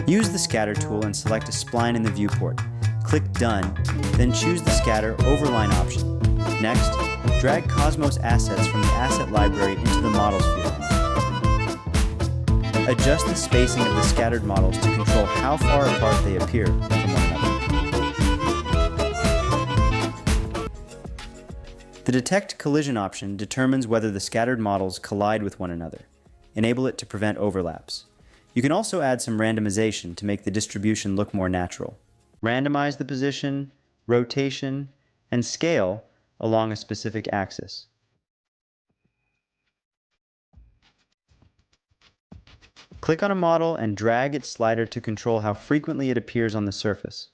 Use the Scatter tool and select a spline in the viewport. Click Done, then choose the Scatter Overline option. Next, drag Cosmos assets from the Asset Library into the Models field. Adjust the spacing of the scattered models to control how far apart they appear from one another. The Detect Collision option determines whether the scattered models collide with one another. Enable it to prevent overlaps. You can also add some randomization to make the distribution look more natural. Randomize the position, rotation, and scale along a specific axis. Click on a model and drag its slider to control how frequently it appears on the surface.